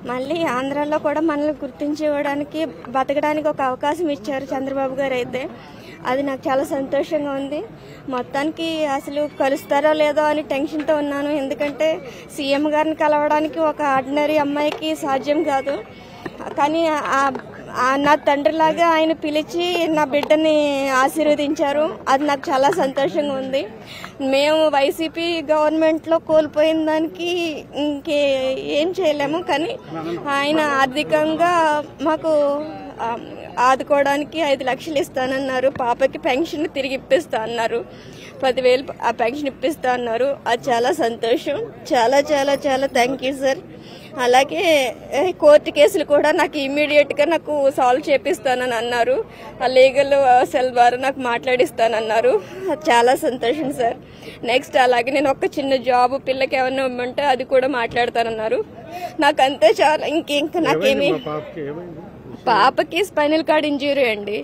మళ్ళీ ఆంధ్రాలో కూడా మనల్ని గుర్తించుకోవడానికి బతకడానికి ఒక అవకాశం ఇచ్చారు చంద్రబాబు గారు అయితే. అది నాకు చాలా సంతోషంగా ఉంది. మొత్తానికి అసలు కలుస్తారో లేదో అని టెన్షన్తో ఉన్నాను. ఎందుకంటే సీఎం గారిని కలవడానికి ఒక ఆర్డినరీ అమ్మాయికి సాధ్యం కాదు. కానీ నా తండ్రిలాగా ఆయన పిలిచి నా బిడ్డని ఆశీర్వదించారు. అది నాకు చాలా సంతోషంగా ఉంది. మేము వైసీపీ గవర్నమెంట్లో కోల్పోయిన దానికి ఏం చేయలేము. కానీ ఆయన ఆర్థికంగా మాకు ఆదుకోవడానికి 5 లక్షలు ఇస్తానన్నారు. పాపకి పెన్షన్ తిరిగి ఇప్పిస్తా అన్నారు. 10,000 ఆ పెన్షన్ ఇప్పిస్తా అన్నారు. అది చాలా సంతోషం. చాలా చాలా చాలా థ్యాంక్ యూ సార్. అలాగే కోర్టు కేసులు కూడా నాకు ఇమ్మీడియట్గా నాకు సాల్వ్ చేపిస్తానని అన్నారు. ఆ లీగల్ సెల్ ద్వారా నాకు మాట్లాడిస్తానన్నారు. చాలా సంతోషం సార్. నెక్స్ట్ అలాగే నేను ఒక చిన్న జాబ్ పిల్లకి ఏమన్నా ఇవ్వమంటే అది కూడా మాట్లాడతానన్నారు. నాకంతే చాలా. ఇంకా నాకేమి పాపకి స్పైనల్ కార్డ్ ఇంజ్యూరీ అండి.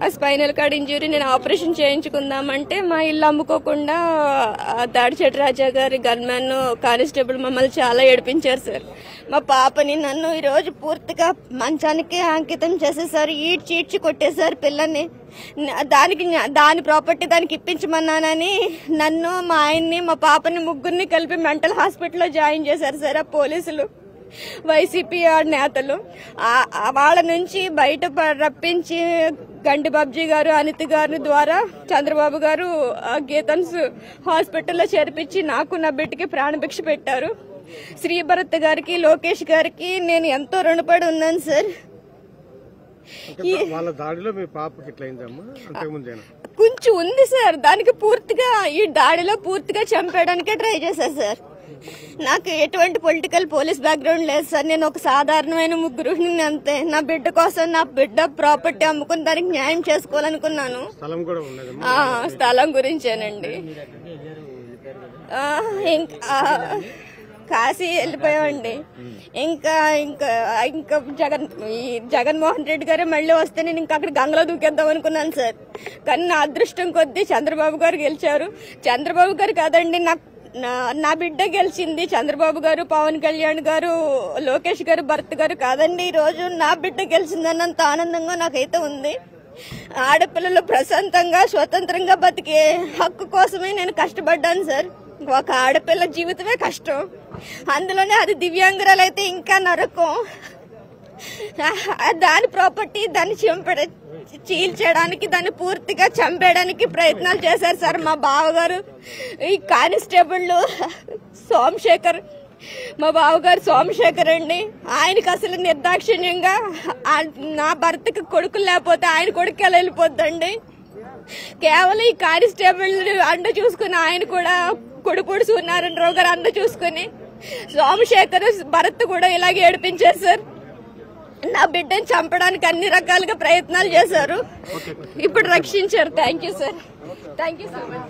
ఆ స్పైనల్ కార్డ్ ఇంజ్యూరీ నేను ఆపరేషన్ చేయించుకుందామంటే మా ఇల్లు అమ్ముకోకుండా దాడిచెట్టు రాజా గారి గన్మెన్ కానిస్టేబుల్ మమ్మల్ని చాలా ఏడిపించారు సార్. మా పాపని నన్ను ఈరోజు పూర్తిగా మంచానికి అంకితం చేసేసారు. ఈడ్చి కొట్టేశారు పిల్లని. దాని ప్రాపర్టీ దానికి ఇప్పించమన్నానని నన్ను, మా ఆయన్ని, మా పాపని ముగ్గురిని కలిపి మెంటల్ హాస్పిటల్లో జాయిన్ చేశారు సార్ ఆ పోలీసులు, వైసీపీ నేతలు. వాళ్ళ నుంచి బయట రప్పించి గండి బాబ్జీ గారు, అనిత్ గారి ద్వారా చంద్రబాబు గారు గీతన్స్ హాస్పిటల్లో చేర్పించి నాకు నా బిడ్డకి ప్రాణభిక్ష పెట్టారు. శ్రీభరత్ గారికి, లోకేష్ గారికి నేను ఎంతో రుణపడి ఉన్నాను సార్. కొంచెం ఉంది సార్. దానికి పూర్తిగా ఈ దాడిలో పూర్తిగా చంపేయడానికే ట్రై చేశారు సార్. నాకు ఎటువంటి పొలిటికల్ పోలీస్ బ్యాక్గ్రౌండ్ లేదు సార్. నేను ఒక సాధారణమైన గృహిణిని అంతే. నా బిడ్డ కోసం నా బిడ్డ ప్రాపర్టీ అమ్ముకుని దానికి న్యాయం చేసుకోవాలనుకున్నాను. స్థలం గురించేనండి. ఇంకా కాశీ వెళ్ళిపోయామండి. ఇంకా ఇంకా ఇంకా జగన్మోహన్ రెడ్డి గారు మళ్ళీ వస్తే నేను ఇంకా అక్కడ గంగలో దూకేద్దాం అనుకున్నాను సార్. కానీ నా అదృష్టం కొద్దీ చంద్రబాబు గారు గెలిచారు. చంద్రబాబు గారు కాదండి, నా బిడ్డ గెలిచింది. చంద్రబాబు గారు, పవన్ కళ్యాణ్ గారు, లోకేష్ గారు భర్త గారు కాదండి. ఈ రోజు నా బిడ్డ గెలిచిందన్నంత ఆనందంగా నాకైతే ఉంది. ఆడపిల్లలు ప్రశాంతంగా స్వతంత్రంగా బతికే హక్కు కోసమే నేను కష్టపడ్డాను సార్. ఒక ఆడపిల్ల జీవితమే కష్టం, అందులోనే అది దివ్యాంగురాలు అయితే ఇంకా నరకం. దాని ప్రాపర్టీ దాన్ని చీల్చేయడానికి, దాన్ని పూర్తిగా చంపేయడానికి ప్రయత్నాలు చేశారు సార్ మా బావగారు. ఈ కానిస్టేబుల్ సోమశేఖర్, మా బావగారు సోమశేఖర్ అండి. ఆయనకి అసలు నిర్దాక్షిణ్యంగా నా భర్తకి కొడుకులు లేకపోతే ఆయన కొడుకు ఎలా వెళ్ళిపోద్దండి. కేవలం ఈ కానిస్టేబుల్ అండ చూసుకుని ఆయన కూడా కొడుపూడి సూర్యనారాయణరావు గారు అండ చూసుకుని సోమశేఖర్ భరత్ కూడా ఇలాగే ఏడిపించారు సార్. నా బిడ్డని చంపడానికి అన్ని రకాలుగా ప్రయత్నాలు చేశారు. ఇప్పుడు రక్షించారు. Thank you sir. Thank you so much.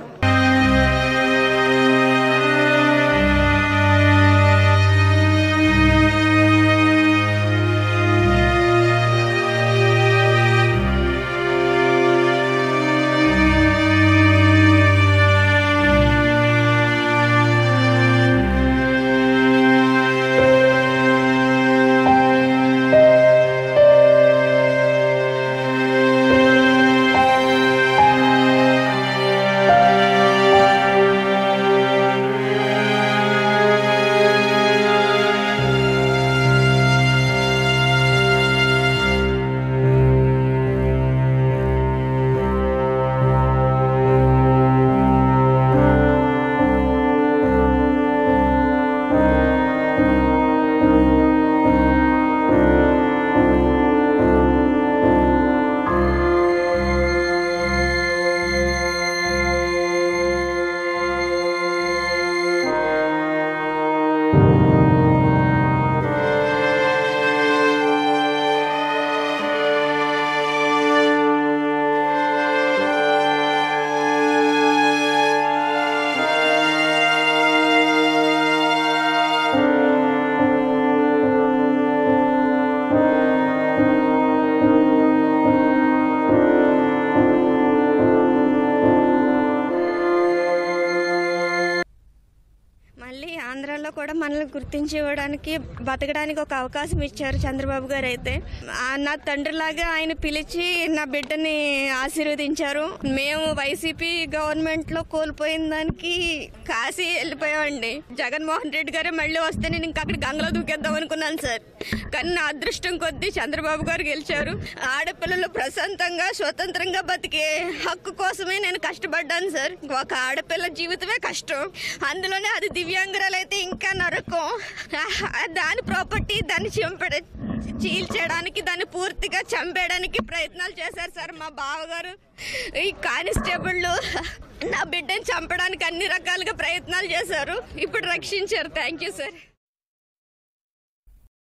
మనల్ని గుర్తించివ్వడానికి బతకడానికి ఒక అవకాశం ఇచ్చారు చంద్రబాబు గారు. అయితే నా తండ్రిలాగా ఆయన పిలిచి నా బిడ్డని ఆశీర్వదించారు. మేము వైసీపీ గవర్నమెంట్ లో కోల్పోయిన దానికి కాశీ వెళ్ళిపోయామండి. జగన్మోహన్ రెడ్డి గారే మళ్ళీ వస్తే నేను ఇంకా అక్కడ గంగలో దూకేద్దాం అనుకున్నాను సార్. కానీ నా అదృష్టం కొద్దీ చంద్రబాబు గారు గెలిచారు. ఆడపిల్లలు ప్రశాంతంగా స్వతంత్రంగా బతికే హక్కు కోసమే నేను కష్టపడ్డాను సార్. ఒక ఆడపిల్ల జీవితమే కష్టం, అందులోనే అది దివ్యాంగురాలు అయితే ఇంకా నరకం. దాని ప్రాపర్టీ దాన్ని చీల్చేయడానికి, దాన్ని పూర్తిగా చంపేయడానికి ప్రయత్నాలు చేశారు సార్ మా బావగారు. ఈ కానిస్టేబుల్ నా బిడ్డని చంపడానికి అన్ని రకాలుగా ప్రయత్నాలు చేశారు. ఇప్పుడు రక్షించారు. Thank you sir.